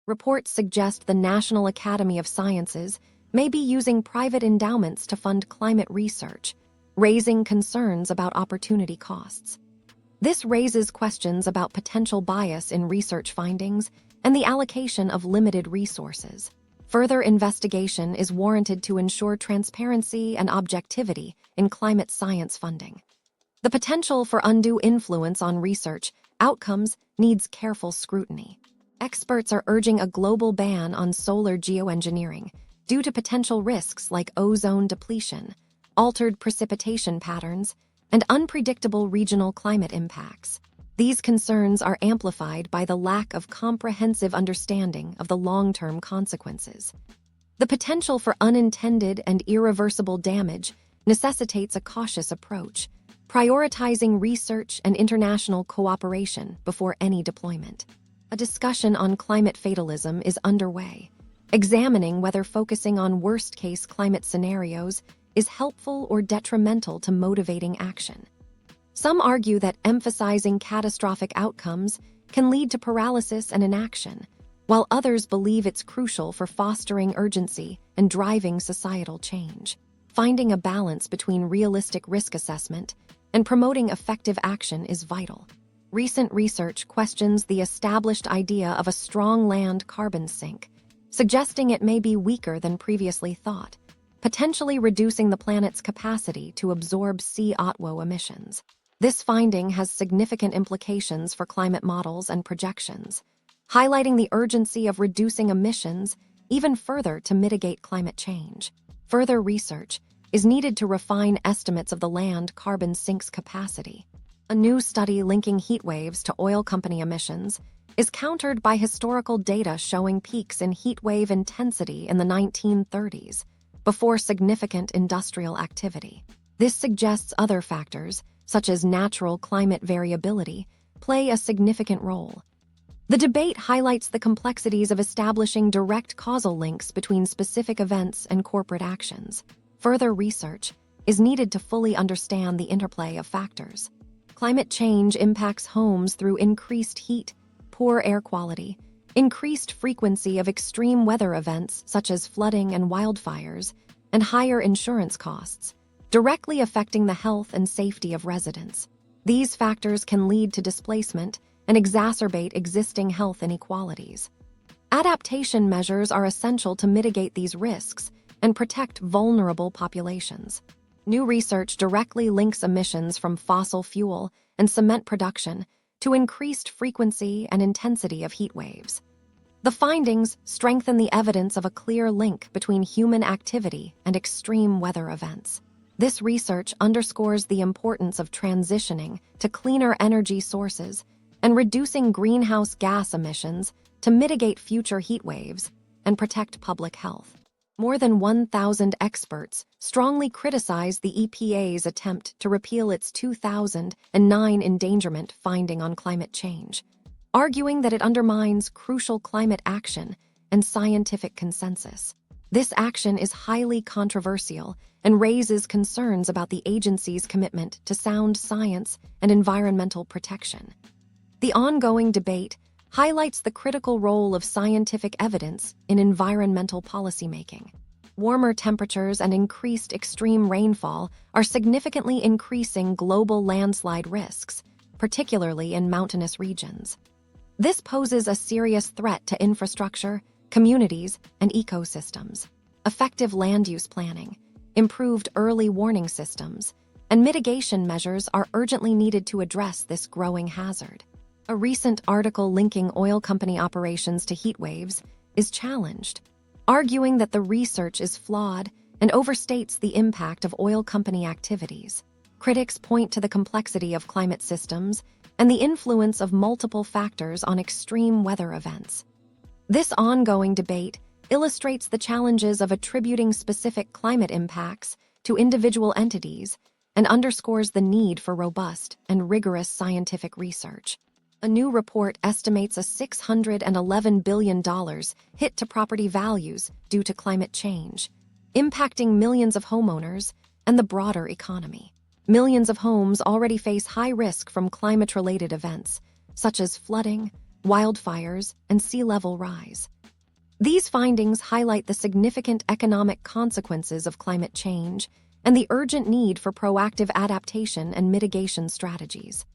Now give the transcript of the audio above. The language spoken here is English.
Reports suggest the National Academy of Sciences may be using private endowments to fund climate research, raising concerns about opportunity costs. This raises questions about potential bias in research findings and the allocation of limited resources. Further investigation is warranted to ensure transparency and objectivity in climate science funding. The potential for undue influence on research outcomes needs careful scrutiny. Experts are urging a global ban on solar geoengineering due to potential risks like ozone depletion, altered precipitation patterns, and unpredictable regional climate impacts. These concerns are amplified by the lack of comprehensive understanding of the long-term consequences. The potential for unintended and irreversible damage necessitates a cautious approach, prioritizing research and international cooperation before any deployment. A discussion on climate fatalism is underway, examining whether focusing on worst-case climate scenarios is helpful or detrimental to motivating action. Some argue that emphasizing catastrophic outcomes can lead to paralysis and inaction, while others believe it's crucial for fostering urgency and driving societal change. Finding a balance between realistic risk assessment and promoting effective action is vital. Recent research questions the established idea of a strong land carbon sink, suggesting it may be weaker than previously thought, potentially reducing the planet's capacity to absorb CO2 emissions. This finding has significant implications for climate models and projections, highlighting the urgency of reducing emissions even further to mitigate climate change. Further research is needed to refine estimates of the land carbon sink's capacity. A new study linking heat waves to oil company emissions is countered by historical data showing peaks in heat wave intensity in the 1930s, before significant industrial activity. This suggests other factors, such as natural climate variability, play a significant role. The debate highlights the complexities of establishing direct causal links between specific events and corporate actions. Further research is needed to fully understand the interplay of factors. Climate change impacts homes through increased heat, poor air quality, increased frequency of extreme weather events such as flooding and wildfires, and higher insurance costs, directly affecting the health and safety of residents. These factors can lead to displacement and exacerbate existing health inequalities. Adaptation measures are essential to mitigate these risks and protect vulnerable populations. New research directly links emissions from fossil fuel and cement production to increased frequency and intensity of heat waves. The findings strengthen the evidence of a clear link between human activity and extreme weather events. This research underscores the importance of transitioning to cleaner energy sources and reducing greenhouse gas emissions to mitigate future heat waves and protect public health. More than 1,000 experts strongly criticize the EPA's attempt to repeal its 2009 endangerment finding on climate change, arguing that it undermines crucial climate action and scientific consensus. This action is highly controversial and raises concerns about the agency's commitment to sound science and environmental protection. The ongoing debate highlights the critical role of scientific evidence in environmental policymaking. Warmer temperatures and increased extreme rainfall are significantly increasing global landslide risks, particularly in mountainous regions. This poses a serious threat to infrastructure, communities, and ecosystems. Effective land use planning, improved early warning systems, and mitigation measures are urgently needed to address this growing hazard. A recent article linking oil company operations to heat waves is challenged, arguing that the research is flawed and overstates the impact of oil company activities. Critics point to the complexity of climate systems and the influence of multiple factors on extreme weather events. This ongoing debate illustrates the challenges of attributing specific climate impacts to individual entities and underscores the need for robust and rigorous scientific research. A new report estimates a $611 billion hit to property values due to climate change, impacting millions of homeowners and the broader economy. Millions of homes already face high risk from climate-related events, such as flooding, wildfires, and sea level rise. These findings highlight the significant economic consequences of climate change and the urgent need for proactive adaptation and mitigation strategies.